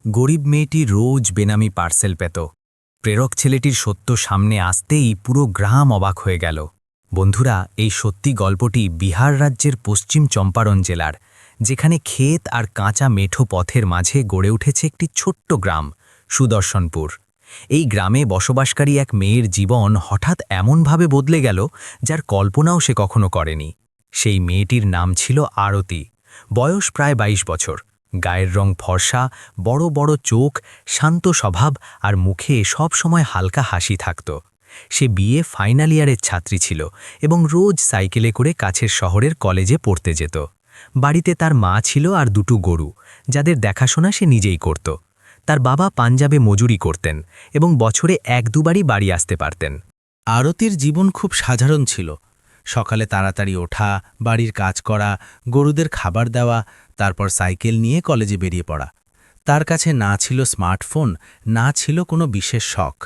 গরিব মেয়েটি রোজ বেনামি পার্সেল পেত। প্রেরক ছেলেটির সত্য সামনে আসতেই পুরো গ্রাম অবাক হয়ে গেল। বন্ধুরা, এই সত্যি গল্পটি বিহার রাজ্যের পশ্চিম চম্পারণ জেলার, যেখানে ক্ষেত আর কাঁচা মেঠো পথের মাঝে গড়ে উঠেছে একটি ছোট্ট গ্রাম, সুদর্শনপুর। এই গ্রামে বসবাসকারী এক মেয়ের জীবন হঠাৎ এমনভাবে বদলে গেল, যার কল্পনাও সে কখনো করেনি। সেই মেয়েটির নাম ছিল আরতি। বয়স প্রায় ২২ বছর। গায়ের রং ফর্সা, বড় বড় চোখ, শান্ত স্বভাব আর মুখে সব সময় হালকা হাসি থাকত। সে বিএ ফাইনাল ইয়ারের ছাত্রী ছিল এবং রোজ সাইকেলে করে কাছের শহরের কলেজে পড়তে যেত। বাড়িতে তার মা ছিল আর দুটো গরু, যাদের দেখাশোনা সে নিজেই করত। তার বাবা পাঞ্জাবে মজুরি করতেন এবং বছরে ১-২বারই বাড়ি আসতে পারতেন। আরতির জীবন খুব সাধারণ ছিল। সকালে তাড়াতাড়ি ওঠা, বাড়ির কাজ করা, গরুদের খাবার দেওয়া, তারপর সাইকেল নিয়ে কলেজে বেরিয়ে পড়া। তার কাছে না ছিল স্মার্টফোন, না ছিল কোনো বিশেষ শখ।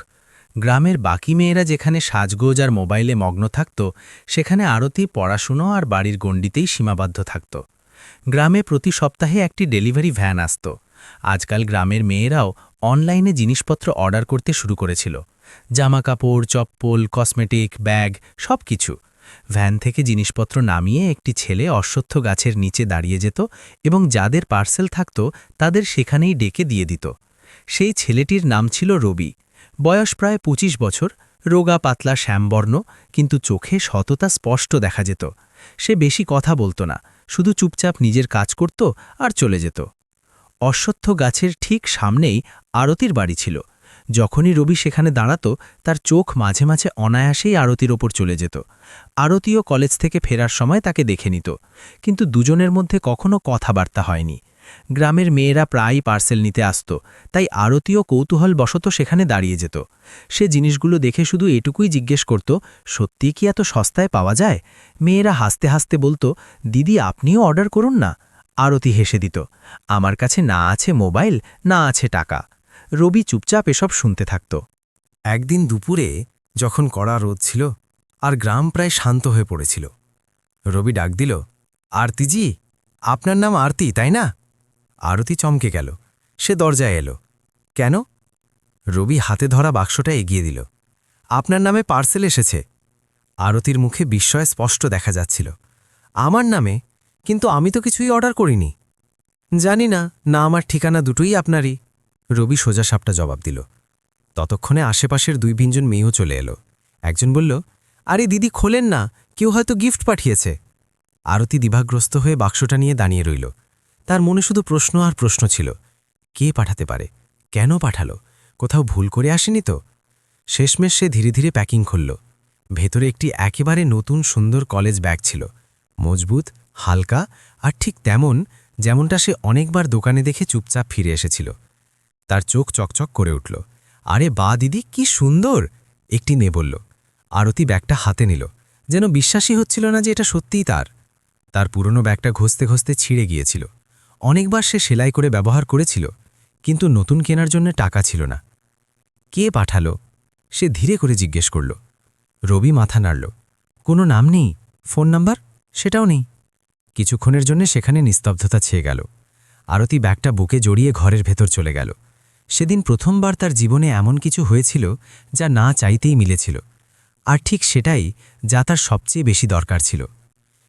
গ্রামের বাকি মেয়েরা যেখানে সাজগোজ আর মোবাইলে মগ্ন থাকত, সেখানে আরতি পড়াশুনো আর বাড়ির গণ্ডিতেই সীমাবদ্ধ থাকত। গ্রামে প্রতি সপ্তাহে একটি ডেলিভারি ভ্যান আসত। আজকাল গ্রামের মেয়েরাও অনলাইনে জিনিসপত্র অর্ডার করতে শুরু করেছিল। জামাকাপড়, চপ্পল, কসমেটিক, ব্যাগ, সব কিছু। ভ্যান থেকে জিনিসপত্র নামিয়ে একটি ছেলে অশ্বত্থ গাছের নিচে দাঁড়িয়ে যেত এবং যাদের পার্সেল থাকত তাদের সেখানেই ডেকে দিয়ে দিত। সেই ছেলেটির নাম ছিল রবি। বয়স প্রায় ২৫ বছর, রোগা পাতলা শ্যামবর্ণ, কিন্তু চোখে সততা স্পষ্ট দেখা যেত। সে বেশি কথা বলতো না, শুধু চুপচাপ নিজের কাজ করত আর চলে যেত। অশ্বত্থ গাছের ঠিক সামনেই আরতির বাড়ি ছিল। যখনই রবি সেখানে দাঁড়াত, তার চোখ মাঝে মাঝে অনায়াসেই আরতির ওপর চলে যেত। আরতিও কলেজ থেকে ফেরার সময় তাকে দেখে নিত, কিন্তু দুজনের মধ্যে কখনো কথাবার্তা হয়নি। গ্রামের মেয়েরা প্রায়ই পার্সেল নিতে আসত, তাই আরতিও কৌতূহলবশত সেখানে দাঁড়িয়ে যেত। সে জিনিসগুলো দেখে শুধু এটুকুই জিজ্ঞেস করত, সত্যি কি এত সস্তায় পাওয়া যায়? মেয়েরা হাসতে হাসতে বলতো, দিদি আপনিও অর্ডার করুন না। আরতি হেসে দিত, আমার কাছে না আছে মোবাইল, না আছে টাকা। রবি চুপচাপ এসব শুনতে থাকত। একদিন দুপুরে যখন কড়া রোদ ছিল আর গ্রাম প্রায় শান্ত হয়ে পড়েছিল, রবি ডাক দিল, আরতিজি, আপনার নাম আরতি তাই না? আরতি চমকে গেল। সে দরজায় এলো। কেন? রবি হাতে ধরা বাক্সটা এগিয়ে দিল। আপনার নামে পার্সেল এসেছে। আরতির মুখে বিস্ময় স্পষ্ট দেখা যাচ্ছিল। আমার নামে? কিন্তু আমি তো কিছুই অর্ডার করিনি। জানি না, না আমার ঠিকানা দুটোই আপনারই, রবি সোজাসাপটা জবাব দিল। ততক্ষণে আশেপাশের ২-৩জন মেয়েও চলে এলো। একজন বলল, আরে দিদি খোলেন না, কেউ হয়তো গিফট পাঠিয়েছে। আরতি দ্বিধাগ্রস্ত হয়ে বাক্সটা নিয়ে দাঁড়িয়ে রইল। তার মনে শুধু প্রশ্ন আর প্রশ্ন ছিল। কে পাঠাতে পারে? কেন পাঠালো? কোথাও ভুল করে আসেনি তো? শেষমেশ সে ধীরে ধীরে প্যাকিং খুলল। ভেতরে একটি একেবারে নতুন সুন্দর কলেজ ব্যাগ ছিল, মজবুত, হালকা আর ঠিক যেমনটা সে অনেকবার দোকানে দেখে চুপচাপ ফিরে এসেছিল। তার চোখ চকচক করে উঠল। আরে বা দিদি, কি সুন্দর! একটি মেয়ে বলল। আরতি ব্যাগটা হাতে নিল, যেন বিশ্বাসই হচ্ছিল না যে এটা সত্যিই তার। তার পুরনো ব্যাগটা ঘষতে ঘষতে ছিঁড়ে গিয়েছিল। অনেকবার সে সেলাই করে ব্যবহার করেছিল, কিন্তু নতুন কেনার জন্য টাকা ছিল না। কে পাঠালো? সে ধীরে করে জিজ্ঞেস করল। রবি মাথা নাড়ল। কোনো নাম নেই, ফোন নাম্বার সেটাও নেই। কিছুক্ষণের জন্য সেখানে নিস্তব্ধতা ছেয়ে গেল। আরতি ব্যাগটা বুকে জড়িয়ে ঘরের ভেতর চলে গেল। সেদিন প্রথমবার তার জীবনে এমন কিছু হয়েছিল যা না চাইতেই মিলেছিল, আর ঠিক সেটাই যা তার সবচেয়ে বেশি দরকার ছিল।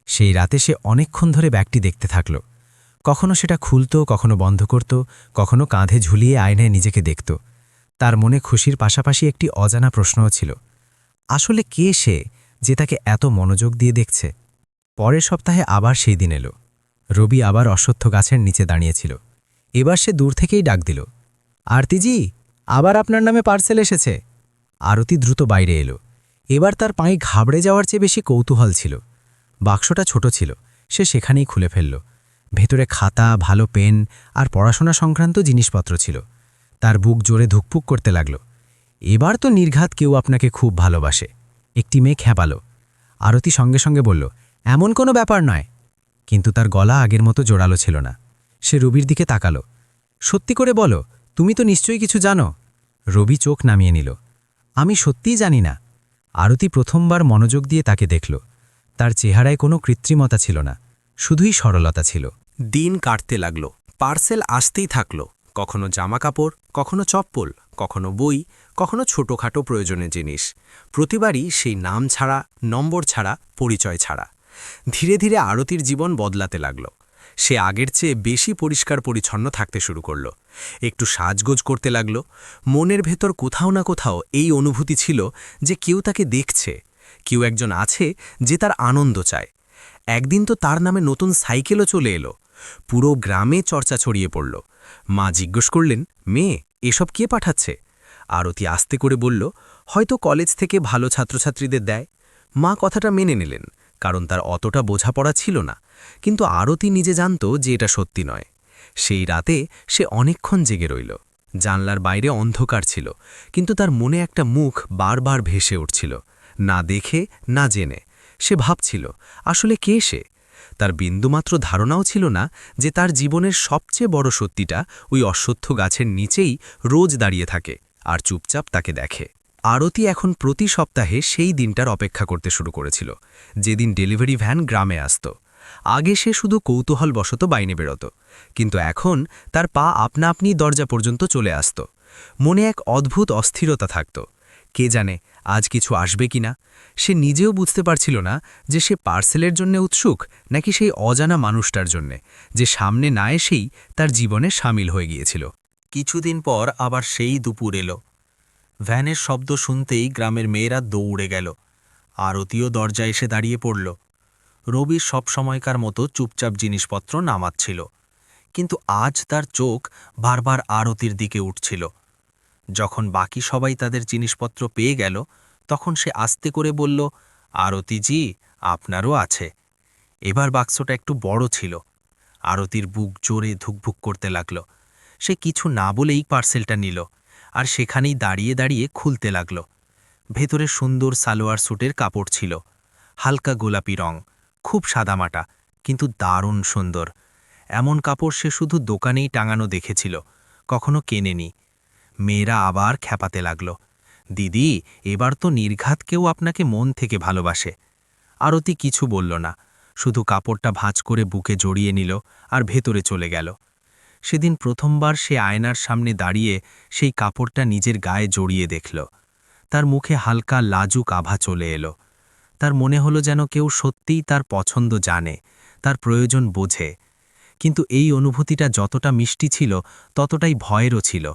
সেই রাতে সে অনেকক্ষণ ধরে ব্যাগটি দেখতে থাকল। কখনো সেটা খুলত, কখনো বন্ধ করত, কখনো কাঁধে ঝুলিয়ে আয়নায় নিজেকে দেখত। তার মনে খুশির পাশাপাশি একটি অজানা প্রশ্নও ছিল। আসলে কে সে যে তাকে এত মনোযোগ দিয়ে দেখছে? পরের সপ্তাহে আবার সেই দিন এলো। রবি আবার অশ্বত্থ গাছের নিচে দাঁড়িয়েছিল। এবার সে দূর থেকেই ডাক দিল, আরতিজি, আবার আপনার নামে পার্সেল এসেছে। আরতি দ্রুত বাইরে এলো। এবার তার পায়ে ঘাবড়ে যাওয়ার চেয়ে বেশি কৌতূহল ছিল। বাক্সটা ছোট ছিল, সে সেখানেই খুলে ফেলল। ভেতরে খাতা, ভালো পেন আর পড়াশোনা সংক্রান্ত জিনিসপত্র ছিল। তার বুক জোরে ধুকপুক করতে লাগল। এবার তো নির্ঘাত কেউ আপনাকে খুব ভালোবাসে, একটি মেয়ে খেপালো। আরতি সঙ্গে সঙ্গে বলল, এমন কোনো ব্যাপার নয়। কিন্তু তার গলা আগের মতো জোরালো ছিল না। সে রবির দিকে তাকালো। সত্যি করে বলো, তুমি তো নিশ্চয়ই কিছু জানো। রবি চোখ নামিয়ে নিল। আমি সত্যিই জানি না। আরতি প্রথমবার মনোযোগ দিয়ে তাকে দেখল। তার চেহারায় কোনো কৃত্রিমতা ছিল না, শুধুই সরলতা ছিল। দিন কাটতে লাগল, পার্সেল আসতেই থাকল, কখনো জামাকাপড়, কখনো চপ্পল, কখনো বই, কখনো ছোটখাটো প্রয়োজনীয় জিনিস। প্রতিবারই সেই নাম ছাড়া, নম্বর ছাড়া, পরিচয় ছাড়া। ধীরে ধীরে আরতির জীবন বদলাতে লাগল। সে আগের চেয়ে বেশি পরিষ্কার পরিচ্ছন্ন থাকতে শুরু করল, একটু সাজগোজ করতে লাগল। মনের ভেতর কোথাও না কোথাও এই অনুভূতি ছিল যে কেউ তাকে দেখছে, কেউ একজন আছে যে তার আনন্দ চায়। একদিন তো তার নামে নতুন সাইকেলও চলে এলো। পুরো গ্রামে চর্চা ছড়িয়ে পড়ল। মা জিজ্ঞেস করলেন, মেয়ে, এসব কে পাঠাচ্ছে? আরতি আস্তে করে বলল, হয়তো কলেজ থেকে ভালো ছাত্রছাত্রীদের দেয়। মা কথাটা মেনে নিলেন, কারণ তার অতটা বোঝাপড়া ছিল না। কিন্তু আরতি নিজে জানত যে এটা সত্যি নয়। সেই রাতে সে অনেকক্ষণ জেগে রইল। জানলার বাইরে অন্ধকার ছিল, কিন্তু তার মনে একটা মুখ বারবার ভেসে উঠছিল, না দেখে না জেনে। সে ভাবছিল, আসলে কে সে? তার বিন্দুমাত্র ধারণাও ছিল না যে তার জীবনের সবচেয়ে বড় সত্যিটা ওই অশ্বত্থ গাছের নিচেই রোজ দাঁড়িয়ে থাকে আর চুপচাপ তাকে দেখে। আরতি এখন প্রতি সপ্তাহে সেই দিনটার অপেক্ষা করতে শুরু করেছিল, যেদিন ডেলিভারি ভ্যান গ্রামে আসত। আগে সে শুধু কৌতূহলবশত বাইরে বেরোত, কিন্তু এখন তার পা আপনা আপনি দরজা পর্যন্ত চলে আসত। মনে এক অদ্ভুত অস্থিরতা থাকত। কে জানে আজ কিছু আসবে কিনা। সে নিজেও বুঝতে পারছিল না যে সে পার্সেলের জন্য উৎসুক নাকি সেই অজানা মানুষটার জন্যে, যে সামনে না এসেই তার জীবনে সামিল হয়ে গিয়েছিল। কিছুদিন পর আবার সেই দুপুর এলো। ভ্যানের শব্দ শুনতেই গ্রামের মেয়েরা দৌড়ে গেল। আরতিও দরজায় এসে দাঁড়িয়ে পড়ল। রবি সব সময়কার মতো চুপচাপ জিনিসপত্র নামাচ্ছিল, কিন্তু আজ তার চোখ বারবার আরতির দিকে উঠছিল। যখন বাকি সবাই তাদের জিনিসপত্র পেয়ে গেল, তখন সে আস্তে করে বলল, আরতিজি, আপনারও আছে। এবার বাক্সটা একটু বড় ছিল। আরতির বুক জোরে ধুকভুক করতে লাগল। সে কিছু না বলেই পার্সেলটা নিল, আর সেখানেই দাঁড়িয়ে দাঁড়িয়ে খুলতে লাগল। ভেতরে সুন্দর সালোয়ার স্যুটের কাপড় ছিল, হালকা গোলাপি রং, খুব সাদামাটা, কিন্তু দারুণ সুন্দর। এমন কাপড় সে শুধু দোকানেই টাঙানো দেখেছিল, কখনো কেনেনি। মেয়েরা আবার খ্যাপাতে লাগল, দিদি, এবার তো নির্ঘাত কেউ আপনাকে মন থেকে ভালোবাসে। আরতি কিছু বলল না, শুধু কাপড়টা ভাঁজ করে বুকে জড়িয়ে নিল আর ভেতরে চলে গেল। সেদিন প্রথমবার সে আয়নার সামনে দাঁড়িয়ে সেই কাপড়টা নিজের গায়ে জড়িয়ে দেখল। তার মুখে হালকা লাজুক আভা চলে এলো। তার মনে হলো যেন কেউ সত্যিই তার পছন্দ জানে, তার প্রয়োজন বোঝে। কিন্তু এই অনুভূতিটা যতটা মিষ্টি ছিল, ততটাই ভয়েরও ছিল,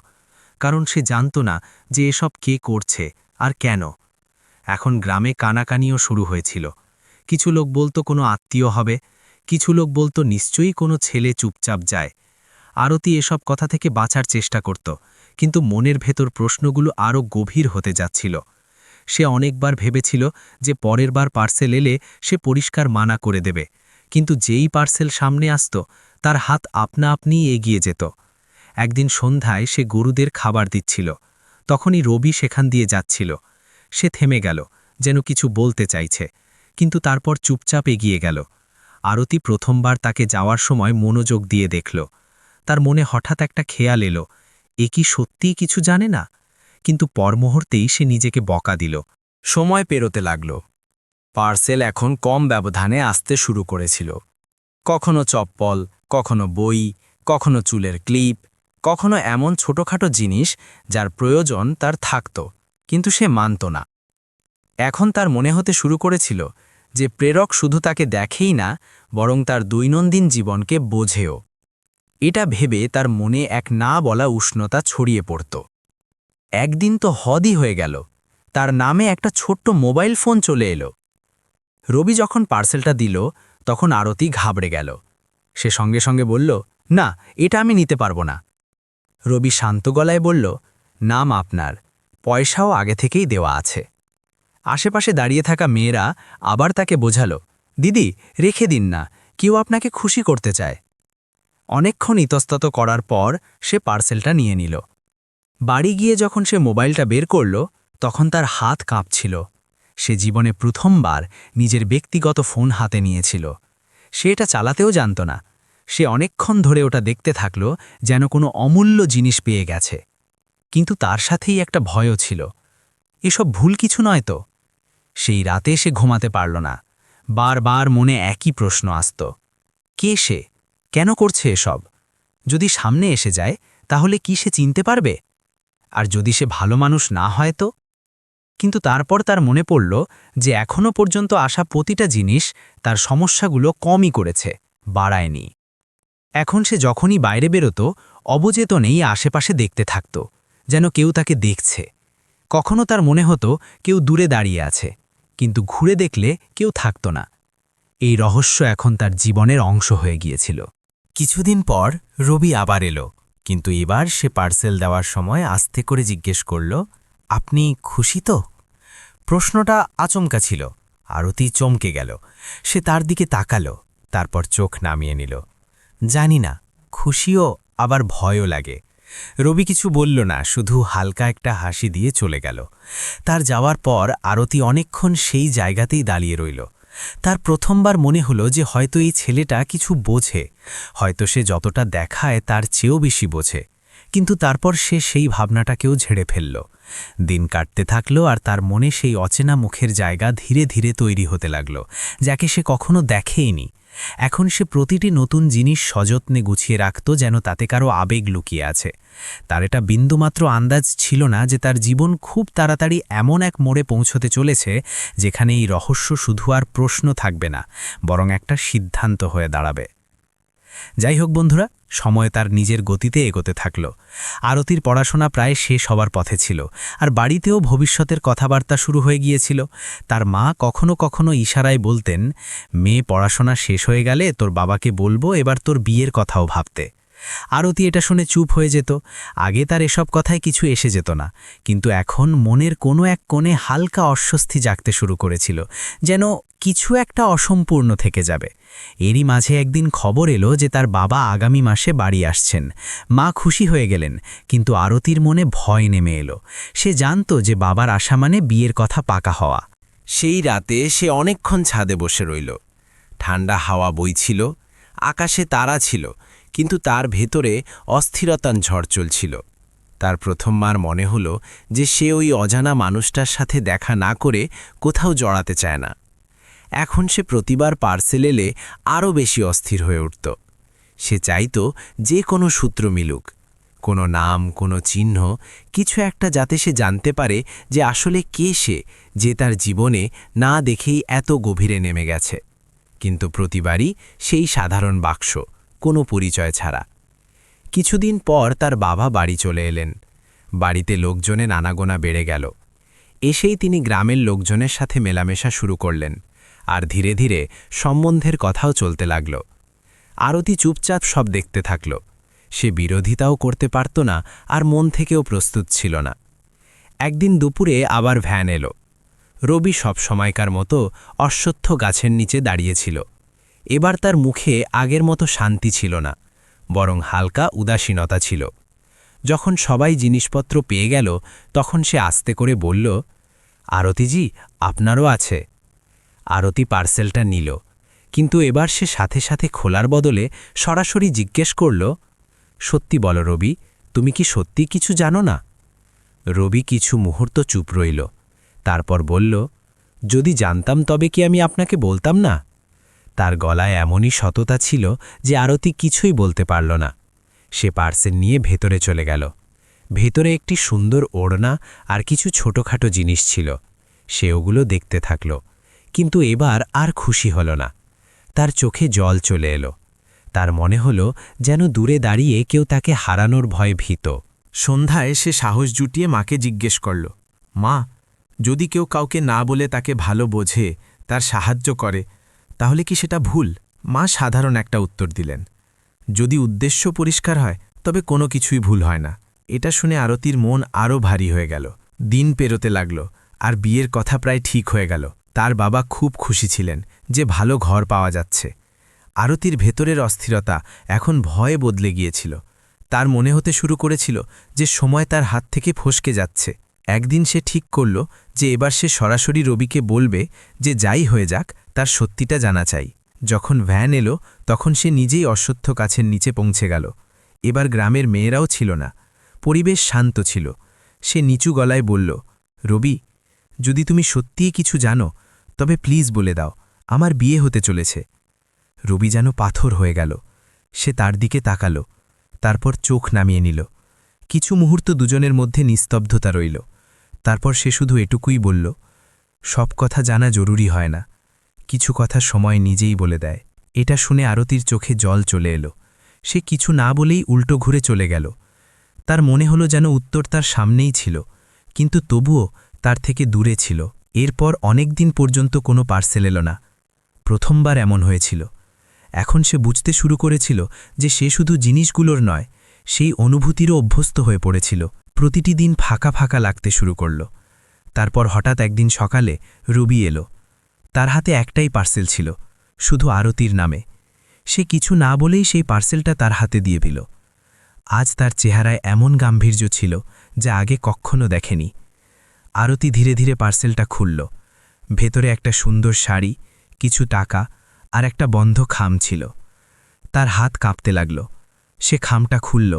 কারণ সে জানত না যে এসব কে করছে আর কেন। এখন গ্রামে কানাকানিও শুরু হয়েছিল। কিছু লোক বলতো কোনো আত্মীয় হবে, কিছু লোক বলতো নিশ্চয়ই কোনো ছেলে চুপচাপ যায়। আরতি এসব কথা থেকে বাঁচার চেষ্টা করত, কিন্তু মনের ভেতর প্রশ্নগুলো আরও গভীর হতে যাচ্ছিল। সে অনেকবার ভেবেছিল যে পরের বার পার্সেল এলে সে পরিষ্কার মানা করে দেবে, কিন্তু যেই পার্সেল সামনে আসত, তার হাত আপনা আপনিই এগিয়ে যেত। একদিন সন্ধ্যায় সে গরুদের খাবার দিচ্ছিল, তখনই রবি সেখান দিয়ে যাচ্ছিল। সে থেমে গেল, যেন কিছু বলতে চাইছে, কিন্তু তারপর চুপচাপ এগিয়ে গেল। আরতি প্রথমবার তাকে যাওয়ার সময় মনোযোগ দিয়ে দেখল। তার মনে হঠাৎ একটা খেয়াল এলো, এ কি সত্যিই কিছু জানে না? কিন্তু পর মুহূর্তেই সে নিজেকে বকা দিল। সময় পেরোতে লাগল। পার্সেল এখন কম ব্যবধানে আসতে শুরু করেছিল। কখনো চপ্পল, কখনো বই, কখনো চুলের ক্লিপ, কখনো এমন ছোটখাটো জিনিস যার প্রয়োজন তার থাকত, কিন্তু সে মানত না। এখন তার মনে হতে শুরু করেছিল যে প্রেরক শুধু তাকে দেখেই না, বরং তার দৈনন্দিন জীবনকে বোঝেও। এটা ভেবে তার মনে এক না বলা উষ্ণতা ছড়িয়ে পড়ত। একদিন তো হদই হয়ে গেল, তার নামে একটা ছোট্ট মোবাইল ফোন চলে এলো। রবি যখন পার্সেলটা দিল, তখন আরতি ঘাবড়ে গেল। সে সঙ্গে সঙ্গে বলল, না, এটা আমি নিতে পারবো না। রবি শান্ত গলায় বলল, নাম আপনার, পয়সাও আগে থেকেই দেওয়া আছে। আশেপাশে দাঁড়িয়ে থাকা মেয়েরা আবার তাকে বোঝালো, দিদি, রেখে দিন না, কেউ আপনাকে খুশি করতে চায়। অনেকক্ষণ ইতস্তত করার পর সে পার্সেলটা নিয়ে নিল। বাড়ি গিয়ে যখন সে মোবাইলটা বের করল, তখন তার হাত কাঁপছিল। সে জীবনে প্রথমবার নিজের ব্যক্তিগত ফোন হাতে নিয়েছিল। সে এটা চালাতেও জানত না। সে অনেকক্ষণ ধরে ওটা দেখতে থাকল, যেন কোনো অমূল্য জিনিস পেয়ে গেছে। কিন্তু তার সাথেই একটা ভয়ও ছিল, এসব ভুল কিছু নয় তো? সেই রাতে সে ঘুমাতে পারল না। বারবার মনে একই প্রশ্ন আসত, কে সে? কেন করছে এসব? যদি সামনে এসে যায়, তাহলে কি সে চিনতে পারবে? আর যদি সে ভালো মানুষ না হয় তো? কিন্তু তারপর তার মনে পড়ল যে এখনও পর্যন্ত আসা প্রতিটা জিনিস তার সমস্যাগুলো কমই করেছে, বাড়ায়নি। এখন সে যখনই বাইরে বেরোতো অবচেতনেই আশেপাশে দেখতে থাকত, যেন কেউ তাকে দেখছে। কখনো তার মনে হতো কেউ দূরে দাঁড়িয়ে আছে, কিন্তু ঘুরে দেখলে কেউ থাকত না। এই রহস্য এখন তার জীবনের অংশ হয়ে গিয়েছিল। কিছুদিন পর রবি আবার এলো, কিন্তু এবার সে পার্সেল দেওয়ার সময় আস্তে করে জিজ্ঞেস করল, আপনি খুশি তো? প্রশ্নটা আচমকা ছিল। আরতি চমকে গেল। সে তার দিকে তাকালো, তারপর চোখ নামিয়ে নিল। জানি না, খুশিও আবার ভয়ও লাগে। রবি কিছু বলল না, শুধু হালকা একটা হাসি দিয়ে চলে গেল। তার যাওয়ার পর আরতি অনেকক্ষণ সেই জায়গাতেই দাঁড়িয়ে রইল। তার প্রথমবার মনে হলো যে হয়তো এই ছেলেটা কিছু বোঝে, হয়তো সে যতটা দেখায় তার চেয়েও বেশি বোঝে। কিন্তু তারপর সে সেই ভাবনাটাকেও ঝেড়ে ফেলল। দিন কাটতে থাকল আর তার মনে সেই অচেনা মুখের জায়গা ধীরে ধীরে তৈরি হতে লাগল, যাকে সে কখনো দেখেইনি। এখন সে প্রতিটি নতুন জিনিস সযত্নে গুছিয়ে রাখত, যেন তাতে কারো আবেগ লুকিয়ে আছে। তার এটা বিন্দুমাত্র আন্দাজ ছিল না যে তার জীবন খুব তাড়াতাড়ি এমন এক মোড়ে পৌঁছতে চলেছে যেখানে এই রহস্য শুধু আর প্রশ্ন থাকবে না, বরং একটা সিদ্ধান্ত হয়ে দাঁড়াবে। যাই হোক বন্ধুরা, সময় তার নিজের গতিতে এগোতে থাকল। আরতির পড়াশোনা প্রায় শেষ হবার পথে ছিল, আর বাড়িতেও ভবিষ্যতের কথাবার্তা শুরু হয়ে গিয়েছিল। তার মা কখনো কখনো ইশারায় বলতেন, মেয়ে পড়াশোনা শেষ হয়ে গেলে তোর বাবাকে বলবো এবার তোর বিয়ের কথাও ভাবতে। আরতি এটা শুনে চুপ হয়ে যেত। আগে তার এসব কথায় কিছু এসে যেত না, কিন্তু এখন মনের কোনো এক কোণে হালকা অস্বস্তি জাগতে শুরু করেছিল, যেন কিছু একটা অসম্পূর্ণ থেকে যাবে। এরই মাঝে একদিন খবর এলো যে তার বাবা আগামী মাসে বাড়ি আসছেন। মা খুশি হয়ে গেলেন, কিন্তু আরতির মনে ভয় নেমে এলো। সে জানত যে বাবার আসা মানে বিয়ের কথা পাকা হওয়া। সেই রাতে সে অনেকক্ষণ ছাদে বসে রইল। ঠান্ডা হাওয়া বইছিল, আকাশে তারা ছিল, কিন্তু তার ভেতরে অস্থিরতার ঝড় চলছিল। তার প্রথমবার মনে হলো যে সে ওই অজানা মানুষটার সাথে দেখা না করে কোথাও জড়াতে চায় না। এখন সে প্রতিবার পার্সেল এলে আরও বেশি অস্থির হয়ে উঠত। সে চাইত যে কোনো সূত্র মিলুক, কোনো নাম, কোনো চিহ্ন, কিছু একটা, যাতে সে জানতে পারে যে আসলে কে সে, যে তার জীবনে না দেখেই এত গভীরে নেমে গেছে। কিন্তু প্রতিবারই সেই সাধারণ বাক্স, কোনো পরিচয় ছাড়া। কিছুদিন পর তার বাবা বাড়ি চলে এলেন। বাড়িতে লোকজনের আনাগোনা বেড়ে গেল। এসেই তিনি গ্রামের লোকজনের সাথে মেলামেশা শুরু করলেন, আর ধীরে ধীরে সম্বন্ধের কথাও চলতে লাগল। আরতি চুপচাপ সব দেখতে থাকল। সে বিরোধিতাও করতে পারত না, আর মন থেকেও প্রস্তুত ছিল না। একদিন দুপুরে আবার ভ্যান এলো। রবি সব সময়কার মতো অশ্বত্থ গাছের নিচে দাঁড়িয়েছিল। এবার তার মুখে আগের মতো শান্তি ছিল না, বরং হালকা উদাসীনতা ছিল। যখন সবাই জিনিসপত্র পেয়ে গেল, তখন সে আস্তে করে বলল, আরতিজি, আপনারও আছে। আরতি পার্সেলটা নিল, কিন্তু এবার সে সাথে সাথে খোলার বদলে সরাসরি জিজ্ঞেস করল, সত্যি বলো রবি, তুমি কি সত্যি কিছু জানো না? রবি কিছু মুহূর্ত চুপ রইল, তারপর বলল, যদি জানতাম তবে কি আমি আপনাকে বলতাম না? তার গলায় এমনই সততা ছিল যে আরতি কিছুই বলতে পারল না। সে পার্সেল নিয়ে ভেতরে চলে গেল। ভেতরে একটি সুন্দর ওড়না আর কিছু ছোটখাটো জিনিস ছিল। সে ওগুলো দেখতে থাকল, কিন্তু এবার আর খুশি হল না। তার চোখে জল চলে এলো। তার মনে হলো যেন দূরে দাঁড়িয়ে কেউ তাকে হারানোর ভয়ে ভীত। সন্ধ্যায় সে সাহস জুটিয়ে মাকে জিজ্ঞেস করল, মা, যদি কেউ কাউকে না বলে তাকে ভালো বোঝে, তার সাহায্য করে, তাহলে কি সেটা ভুল? মা সাধারণ একটা উত্তর দিলেন, যদি উদ্দেশ্য পরিষ্কার হয় তবে কোনো কিছুই ভুল হয় না। এটা শুনে আরতির মন আরও ভারী হয়ে গেল। দিন পেরোতে লাগল, আর বিয়ের কথা প্রায় ঠিক হয়ে গেল। তার বাবা খুব খুশি ছিলেন যে ভালো ঘর পাওয়া যাচ্ছে। আরতির ভেতরের অস্থিরতা এখন ভয়ে বদলে গিয়েছিল। তার মনে হতে শুরু করেছিল যে সময় তার হাত থেকে ফসকে যাচ্ছে। একদিন সে ঠিক করল যে এবার সে সরাসরি রবিকে বলবে যে যাই হয়ে যাক, তার সত্যিটা জানা চাই। যখন ভ্যান এলো, তখন সে নিজেই অশ্বত্থ গাছের নিচে পৌঁছে গেল। এবার গ্রামের মেয়েরাও ছিল না, পরিবেশ শান্ত ছিল। সে নিচু গলায় বলল, রবি, যদি তুমি সত্যিই কিছু জানো তবে প্লিজ বলে দাও, আমার বিয়ে হতে চলেছে। রবি যেন পাথর হয়ে গেল। সে তার দিকে তাকালো, তারপর চোখ নামিয়ে নিল। কিছু মুহূর্ত দুজনের মধ্যে নিস্তব্ধতা রইল। তারপর সে শুধু এটুকুই বলল, সব কথা জানা জরুরি হয় না, কিছু কথা সময় নিজেই বলে দেয়। এটা শুনে আরতির চোখে জল চলে এলো। সে কিছু না বলেই উল্টো ঘুরে চলে গেল। তার মনে হলো যেন উত্তর তার সামনেই ছিল, কিন্তু তবুও তার থেকে দূরে ছিল। এরপর অনেক দিন পর্যন্ত কোনো পার্সেল এলো না। প্রথমবার এমন হয়েছিল। এখন সে বুঝতে শুরু করেছিল যে সে শুধু জিনিসগুলোর নয়, সেই অনুভূতিরও অভ্যস্ত হয়ে পড়েছিল। প্রতিটি দিন ফাঁকা ফাঁকা লাগতে শুরু করল। তারপর হঠাৎ একদিন সকালে রুবি এলো। তার হাতে একটাই পার্সেল ছিল, শুধু আরতির নামে। সে কিছু না বলেই সেই পার্সেলটা তার হাতে দিয়ে দিল। আজ তার চেহারায় এমন গাম্ভীর্য ছিল যা আগে কখনো দেখেনি। আরতি ধীরে ধীরে পার্সেলটা খুলল। ভেতরে একটা সুন্দর শাড়ি, কিছু টাকা আর একটা বন্ধ খাম ছিল। তার হাত কাঁপতে লাগল। সে খামটা খুলল।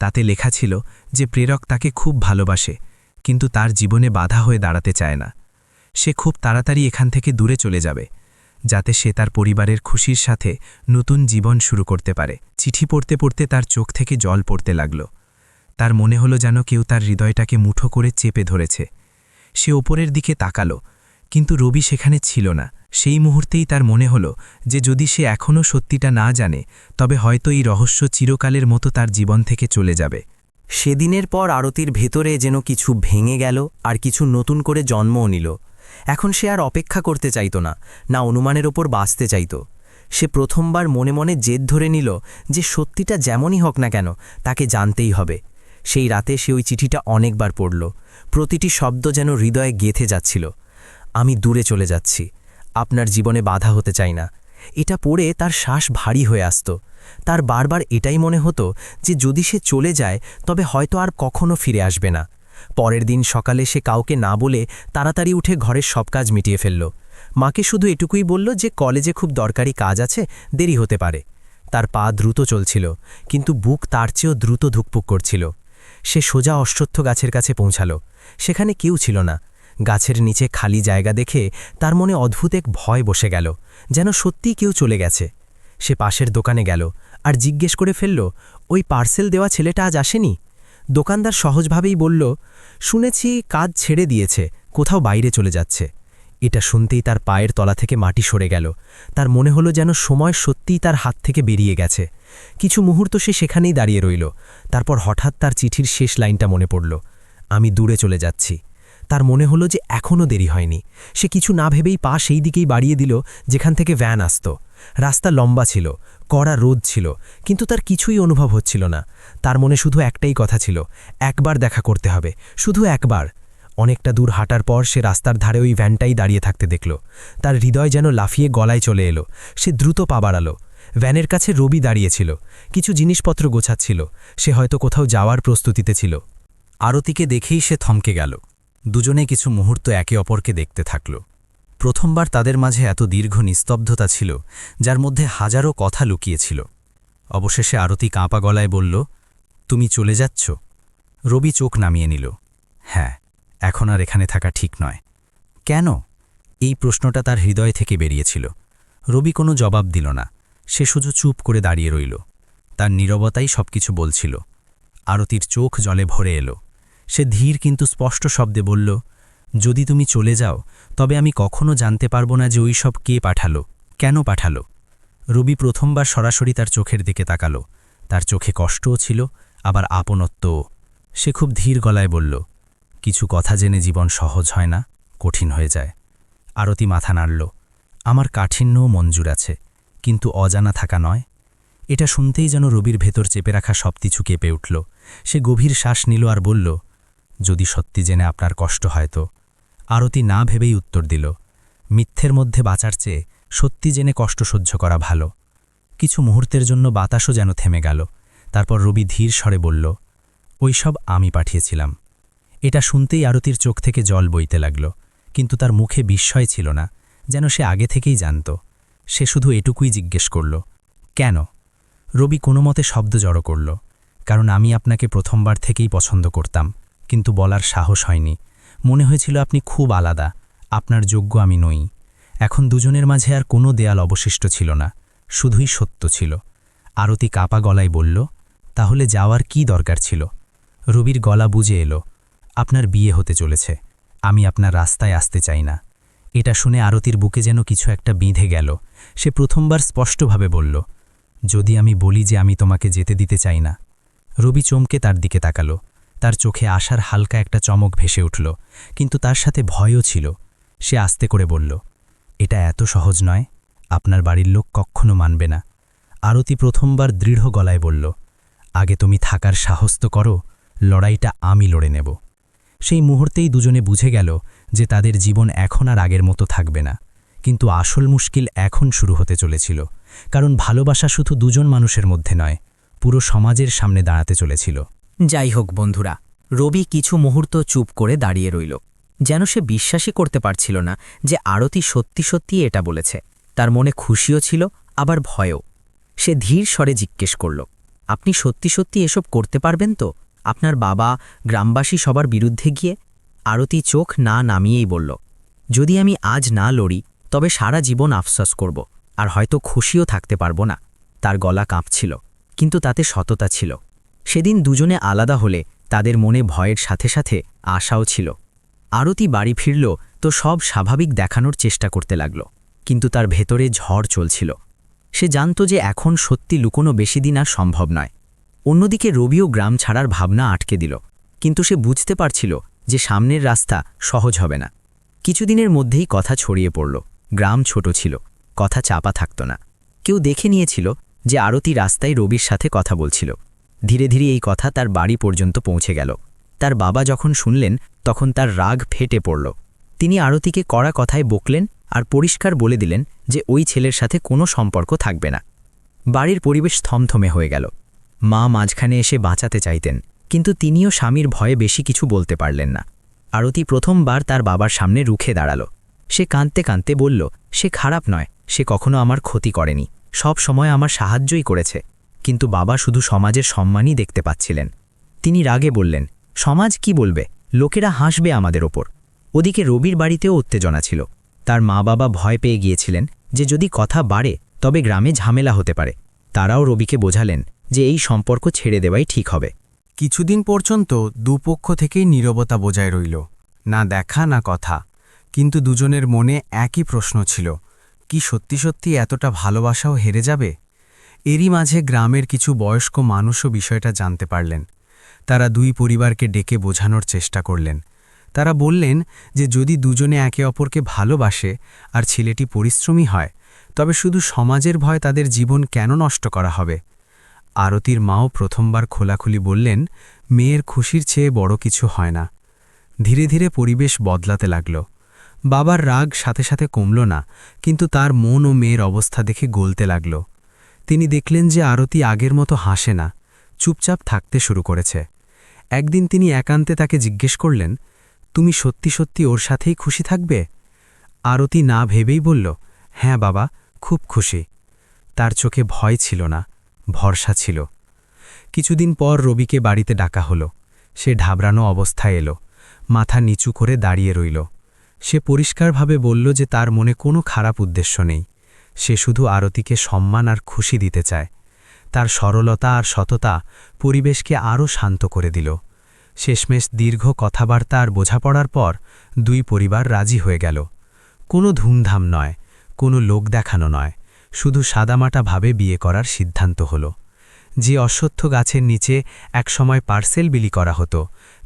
তাতে লেখা ছিল যে প্রেরক তাকে খুব ভালোবাসে, কিন্তু তার জীবনে বাধা হয়ে দাঁড়াতে চায় না। সে খুব তাড়াতাড়ি এখান থেকে দূরে চলে যাবে, যাতে সে তার পরিবারের খুশির সাথে নতুন জীবন শুরু করতে পারে। চিঠি পড়তে পড়তে তার চোখ থেকে জল পড়তে লাগল। তার মনে হলো যেন কেউ তার হৃদয়টাকে মুঠো করে চেপে ধরেছে। সে ওপরের দিকে তাকালো, কিন্তু রবি সেখানে ছিল না। সেই মুহূর্তেই তার মনে হলো যে যদি সে এখনও সত্যিটা না জানে, তবে হয়তো এই রহস্য চিরকালের মতো তার জীবন থেকে চলে যাবে। সেদিনের পর আরতির ভেতরে যেন কিছু ভেঙে গেল আর কিছু নতুন করে জন্মও নিল। এখন সে আর অপেক্ষা করতে চাইত না, না অনুমানের ওপর বাঁচতে চাইত। সে প্রথমবার মনে মনে জেদ ধরে নিল যে সত্যিটা যেমনই হোক না কেন তাকে জানতেই হবে। সেই রাতে সে ওই চিঠিটা অনেকবার পড়ল। প্রতিটি শব্দ যেন হৃদয়ে গেঁথে যাচ্ছিল। আমি দূরে চলে যাচ্ছি, আপনার জীবনে বাধা হতে চাই না। এটা পড়ে তার শ্বাস ভারী হয়ে আসত। তার বারবার এটাই মনে হতো যে যদি সে চলে যায় তবে হয়তো আর কখনো ফিরে আসবে না। পরের দিন সকালে সে কাউকে না বলে তাড়াতাড়ি উঠে ঘরের সব কাজ মিটিয়ে ফেলল। মাকে শুধু এটুকুই বলল যে কলেজে খুব দরকারি কাজ আছে, দেরি হতে পারে। তার পা দ্রুত চলছিল, কিন্তু বুক তার চেয়েও দ্রুত ধুকপুক করছিল। সে সোজা অশ্বত্থ গাছের কাছে পৌঁছাল। সেখানে কেউ ছিল না। গাছের নিচে খালি জায়গা দেখে তার মনে অদ্ভুত এক ভয় বসে গেল, যেন সত্যিই কেউ চলে গেছে। সে পাশের দোকানে গেল আর জিজ্ঞেস করে ফেলল, ওই পার্সেল দেওয়া ছেলেটা আজ আসেনি? দোকানদার সহজভাবেই বলল, শুনেছি কাজ ছেড়ে দিয়েছে, কোথাও বাইরে চলে যাচ্ছে। এটা শুনতেই তার পায়ের তলা থেকে মাটি সরে গেল। তার মনে হলো যেন সময় সত্যিই তার হাত থেকে বেরিয়ে গেছে। কিছু মুহূর্ত সে সেখানেই দাঁড়িয়ে রইল। তারপর হঠাৎ তার চিঠির শেষ লাইনটা মনে পড়ল, আমি দূরে চলে যাচ্ছি। তার মনে হলো যে এখনও দেরি হয়নি। সে কিছু না ভেবেই পা সেই দিকেই বাড়িয়ে দিল যেখান থেকে ভ্যান আসত। রাস্তা লম্বা ছিল, কড়া রোদ ছিল, কিন্তু তার কিছুই অনুভব হচ্ছিল না। তার মনে শুধু একটাই কথা ছিল, একবার দেখা করতে হবে, শুধু একবার। অনেকটা দূর হাঁটার পর সে রাস্তার ধারে ওই ভ্যানটাই দাঁড়িয়ে থাকতে দেখল। তার হৃদয় যেন লাফিয়ে গলায় চলে এলো। সে দ্রুত পা বাড়ালো। ভ্যানের কাছে রবি দাঁড়িয়েছিল, কিছু জিনিসপত্র গোছাচ্ছিল। সে হয়তো কোথাও যাওয়ার প্রস্তুতিতে ছিল। আরতিকে দেখেই সে থমকে গেল। দুজনে কিছু মুহূর্ত একে অপরকে দেখতে থাকল। প্রথমবার তাদের মাঝে এত দীর্ঘ নিস্তব্ধতা ছিল, যার মধ্যে হাজারো কথা লুকিয়েছিল। অবশেষে আরতি কাঁপা গলায় বলল, তুমি চলে যাচ্ছ? রবি চোখ নামিয়ে নিল। হ্যাঁ, এখন আর এখানে থাকা ঠিক নয়। কেন? এই প্রশ্নটা তার হৃদয় থেকে বেরিয়েছিল। রবি কোনো জবাব দিল না। সে শুধু চুপ করে দাঁড়িয়ে রইল। তার নীরবতাই সবকিছু বলছিল। আরতির চোখ জলে ভরে এলো। সে ধীর কিন্তু স্পষ্ট শব্দে বলল, যদি তুমি চলে যাও তবে আমি কখনো জানতে পারবো না যে ওই সব কে পাঠালো, কেন পাঠালো। রবি প্রথমবার সরাসরি তার চোখের দিকে তাকালো। তার চোখে কষ্টও ছিল, আবার আপনত্বও। সে খুব ধীর গলায় বলল, কিছু কথা জেনে জীবন সহজ হয় না, কঠিন হয়ে যায়। আরতি মাথা নাড়ল। আমার কাঠিন্যও মঞ্জুর আছে, কিন্তু অজানা থাকা নয়। এটা শুনতেই যেন রবির ভেতর চেপে রাখা সব কিছু কেঁপে উঠল। সে গভীর শ্বাস নিল আর বলল, যদি সত্যি জেনে আপনার কষ্ট হয় তো? আরতি না ভেবেই উত্তর দিল, মিথ্যের মধ্যে বাঁচার চেয়ে সত্যি জেনে কষ্ট সহ্য করা ভালো। কিছু মুহূর্তের জন্য বাতাসও যেন থেমে গেল। তারপর রবি ধীর স্বরে বলল, ওই সব আমি পাঠিয়েছিলাম। এটা শুনতেই আরতির চোখ থেকে জল বইতে লাগল, কিন্তু তার মুখে বিস্ময় ছিল না, যেন সে আগে থেকেই জানত। সে শুধু এটুকুই জিজ্ঞেস করল, কেন? রবি কোনো মতে শব্দ জড়ো করল, কারণ আমি আপনাকে প্রথমবার থেকেই পছন্দ করতাম, কিন্তু বলার সাহস হয়নি। মনে হয়েছিল আপনি খুব আলাদা, আপনার যোগ্য আমি নই। এখন দুজনের মাঝে আর কোনো দেয়াল অবশিষ্ট ছিল না, শুধুই সত্য ছিল। আরতি কাপা গলায় বলল, তাহলে যাওয়ার কি দরকার ছিল? রবির গলা বুঝে এলো, আপনার বিয়ে হতে চলেছে, আমি আপনার রাস্তায় আসতে চাই না। এটা শুনে আরতির বুকে যেন কিছু একটা বিঁধে গেল। সে প্রথমবার স্পষ্টভাবে বলল, যদি আমি বলি যে আমি তোমাকে যেতে দিতে চাই না। রবি চমকে তার দিকে তাকালো। তার চোখে আশার হালকা একটা চমক ভেসে উঠল, কিন্তু তার সাথে ভয়ও ছিল। সে আস্তে করে বলল, এটা এত সহজ নয়, আপনার বাড়ির লোক কখনো মানবে না। আরতি প্রথমবার দৃঢ় গলায় বলল, আগে তুমি থাকার সাহস তো করো, লড়াইটা আমি লড়ে নেব। সেই মুহূর্তেই দুজনে বুঝে গেল যে তাদের জীবন এখন আর আগের মতো থাকবে না। কিন্তু আসল মুশকিল এখন শুরু হতে চলেছিল, কারণ ভালোবাসা শুধু দুজন মানুষের মধ্যে নয়, পুরো সমাজের সামনে দাঁড়াতে চলেছিল। যাই হোক বন্ধুরা, রবি কিছু মুহূর্ত চুপ করে দাঁড়িয়ে রইল, যেন সে বিশ্বাসই করতে পারছিল না যে আরতি সত্যি সত্যি এটা বলেছে। তার মনে খুশিও ছিল, আবার ভয়ও। সে ধীর স্বরে জিজ্ঞেস করল, আপনি সত্যি সত্যি এসব করতে পারবেন তো, আপনার বাবা, গ্রামবাসী সবার বিরুদ্ধে গিয়ে? আরতি চোখ না নামিয়েই বলল, যদি আমি আজ না লড়ি তবে সারা জীবন আফসোস করব, আর হয়তো খুশিও থাকতে পারব না। তার গলা কাঁপছিল, কিন্তু তাতে সততা ছিল। সেদিন দুজনে আলাদা হলে তাদের মনে ভয়ের সাথে সাথে আশাও ছিল। আরতি বাড়ি ফিরল তো সব স্বাভাবিক দেখানোর চেষ্টা করতে লাগল, কিন্তু তার ভেতরে ঝড় চলছিল। সে জানত যে এখন সত্যি লুকোনো বেশি দিন আর সম্ভব নয়। অন্যদিকে রবিও গ্রাম ছাড়ার ভাবনা আটকে দিল, কিন্তু সে বুঝতে পারছিল যে সামনের রাস্তা সহজ হবে না। কিছুদিনের মধ্যেই কথা ছড়িয়ে পড়ল। গ্রাম ছোট ছিল, কথা চাপা থাকত না। কেউ দেখে নিয়েছিল যে আরতি রাস্তায় রবির সাথে কথা বলছিল। ধীরে ধীরে এই কথা তার বাড়ি পর্যন্ত পৌঁছে গেল। তার বাবা যখন শুনলেন তখন তার রাগ ফেটে পড়ল। তিনি আরতিকে কড়া কথায় বকলেন আর পরিষ্কার বলে দিলেন যে ওই ছেলের সাথে কোনো সম্পর্ক থাকবে না। বাড়ির পরিবেশ থমথমে হয়ে গেল। মা মাঝখানে এসে বাঁচাতে চাইতেন, কিন্তু তিনিও স্বামীর ভয়ে বেশি কিছু বলতে পারলেন না। আরতি প্রথমবার তার বাবার সামনে রুখে দাঁড়াল। সে কাঁদতে কাঁদতে বলল, সে খারাপ নয়, সে কখনো আমার ক্ষতি করেনি, সব সময় আমার সাহায্যই করেছে। কিন্তু বাবা শুধু সমাজের সম্মানই দেখতে পাচ্ছিলেন। তিনি রাগে বললেন, সমাজ কি বলবে, লোকেরা হাসবে আমাদের ওপর। ওদিকে রবির বাড়িতেও উত্তেজনা ছিল। তার মা বাবা ভয় পেয়ে গিয়েছিলেন যে যদি কথা বাড়ে তবে গ্রামে ঝামেলা হতে পারে। তারাও রবিকে বোঝালেন যে এই সম্পর্ক ছেড়ে দেওয়াই ঠিক হবে। কিছুদিন পর্যন্ত দুপক্ষ থেকেই নীরবতা বজায় রইল, না দেখা না কথা। কিন্তু দুজনের মনে একই প্রশ্ন ছিল, কি সত্যি সত্যি এতটা ভালোবাসাও হেরে যাবে? এরই মাঝে গ্রামের কিছু বয়স্ক মানুষও বিষয়টা জানতে পারলেন। তারা দুই পরিবারকে ডেকে বোঝানোর চেষ্টা করলেন। তারা বললেন যে যদি দুজনে একে অপরকে ভালোবাসে আর ছেলেটি পরিশ্রমী হয়, তবে শুধু সমাজের ভয় তাদের জীবন কেন নষ্ট করা হবে। আরতির মাও প্রথমবার খোলাখুলি বললেন, মেয়ের খুশির চেয়ে বড় কিছু হয় না। ধীরে ধীরে পরিবেশ বদলাতে লাগল। বাবার রাগ সাথে সাথে কমল না, কিন্তু তার মন ও মেয়ের অবস্থা দেখে গলতে লাগল। তিনি দেখলেন যে আরতি আগের মতো হাসে না, চুপচাপ থাকতে শুরু করেছে। একদিন তিনি একান্তে তাকে জিজ্ঞেস করলেন, তুমি সত্যি সত্যি ওর সাথেই খুশি থাকবে? আরতি না ভেবেই বলল, হ্যাঁ বাবা, খুব খুশি। তার চোখে ভয় ছিল না, ভরসা ছিল। কিছুদিন পর রবিকে বাড়িতে ডাকা হলো। সে ঢাবরানো অবস্থায় এলো, মাথা নিচু করে দাঁড়িয়ে রইল। সে পরিষ্কারভাবে বলল যে তার মনে কোনো খারাপ উদ্দেশ্য নেই, সে শুধু আরতিকে সম্মান আর খুশি দিতে চায়। তার সরলতা আর সততা পরিবেশকে আরও শান্ত করে দিল। শেষমেশ দীর্ঘ কথাবার্তা আর বোঝাপড়ার পর দুই পরিবার রাজি হয়ে গেল। কোনো ধুমধাম নয়, কোনো লোক দেখানো নয়, শুধু সাদামাটাভাবে বিয়ে করার সিদ্ধান্ত হলো। যে অশ্বত্থ গাছের নিচে একসময় পার্সেল বিলি করা হতো,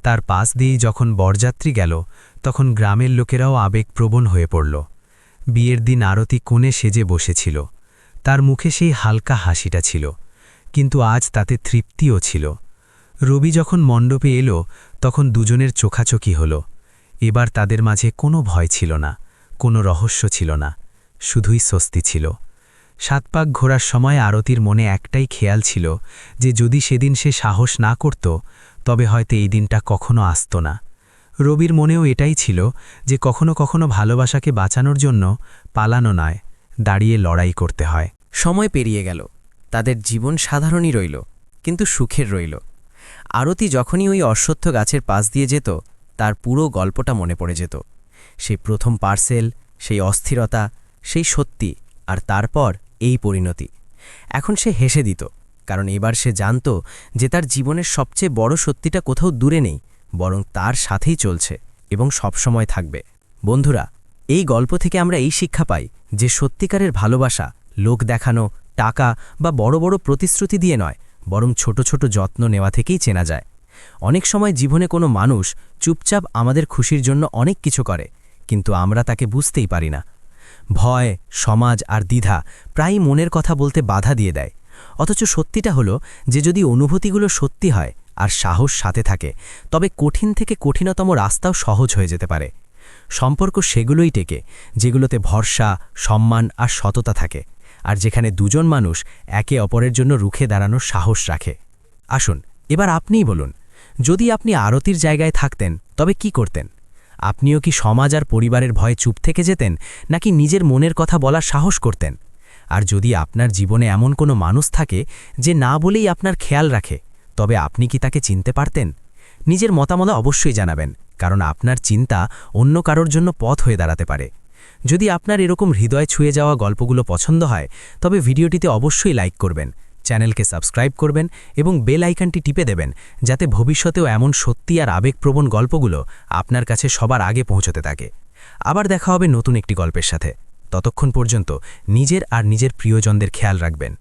তার পাশ দিয়েই যখন বরযাত্রী গেল, তখন গ্রামের লোকেরাও আবেগপ্রবণ হয়ে পড়ল। বিয়ের দিন আরতি কোণে সেজে বসেছিল। তার মুখে সেই হালকা হাসিটা ছিল, কিন্তু আজ তাতে তৃপ্তিও ছিল। রবি যখন মণ্ডপে এলো তখন দুজনের চোখাচোখি হল। এবার তাদের মাঝে কোনো ভয় ছিল না, কোনো রহস্য ছিল না, শুধুই স্বস্তি ছিল। 7 পাক ঘোরার সময় আরতির মনে একটাই খেয়াল ছিল যে যদি সেদিন সে সাহস না করত তবে হয়তো এই দিনটা কখনো আসত না। রবির মনেও এটাই ছিল যে কখনো কখনো ভালোবাসাকে বাঁচানোর জন্য পালানো নয়, দাঁড়িয়ে লড়াই করতে হয়। সময় পেরিয়ে গেল, তাদের জীবন সাধারণই রইল, কিন্তু সুখের রইল। আরতি যখনই ওই অশ্বত্থ গাছের পাশ দিয়ে যেত, তার পুরো গল্পটা মনে পড়ে যেত। সেই প্রথম পার্সেল, সেই অস্থিরতা, সেই সত্যি, আর তারপর এই পরিণতি। এখন সে হেসে দিত, কারণ এবার সে জানত যে তার জীবনের সবচেয়ে বড় সত্যিটা কোথাও দূরে নেই, বরং তার সাথেই চলছে এবং সবসময় থাকবে। বন্ধুরা, এই গল্প থেকে আমরা এই শিক্ষা পাই যে সত্যিকারের ভালোবাসা লোক দেখানো, টাকা বা বড় বড় প্রতিশ্রুতি দিয়ে নয়, বরং ছোট ছোট যত্ন নেওয়া থেকেই চেনা যায়। অনেক সময় জীবনে কোনো মানুষ চুপচাপ আমাদের খুশির জন্য অনেক কিছু করে, কিন্তু আমরা তাকে বুঝতেই পারি না। ভয়, সমাজ আর দ্বিধা প্রায়ই মনের কথা বলতে বাধা দিয়ে দেয়। অথচ সত্যিটা হলো যে যদি অনুভূতিগুলো সত্যি হয় আর সাহস সাথে থাকে, তবে কঠিন থেকে কঠিনতম রাস্তাও সহজ হয়ে যেতে পারে। সম্পর্ক সেগুলোই টেকে যেগুলোতে ভরসা, সম্মান আর সততা থাকে, আর যেখানে দুজন মানুষ একে অপরের জন্য রুখে দাঁড়ানোর সাহস রাখে। আসুন, এবার আপনিই বলুন, যদি আপনি আরতির জায়গায় থাকতেন তবে কি করতেন? আপনিও কি সমাজ আর পরিবারের ভয়ে চুপ থেকে যেতেন, নাকি নিজের মনের কথা বলার সাহস করতেন? আর যদি আপনার জীবনে এমন কোনো মানুষ থাকে যে না বলেই আপনার খেয়াল রাখে, তবে আপনি কি তাকে চিনতে পারতেন? নিজের মতামত অবশ্যই জানাবেন, কারণ আপনার চিন্তা অন্য কারোর জন্য পথ হয়ে দাঁড়াতে পারে। যদি আপনার এরকম হৃদয় ছুঁয়ে যাওয়া গল্পগুলো পছন্দ হয়, তবে ভিডিওটিতে অবশ্যই লাইক করবেন, চ্যানেলকে সাবস্ক্রাইব করবেন এবং বেল আইকনটি টিপে দেবেন, যাতে ভবিষ্যতেও এমন সত্যি আর আবেগপ্রবণ গল্পগুলো আপনার কাছে সবার আগে পৌঁছতে থাকে। আবার দেখা হবে নতুন একটি গল্পের সাথে। ততক্ষণ পর্যন্ত নিজের আর নিজের প্রিয়জনদের খেয়াল রাখবেন।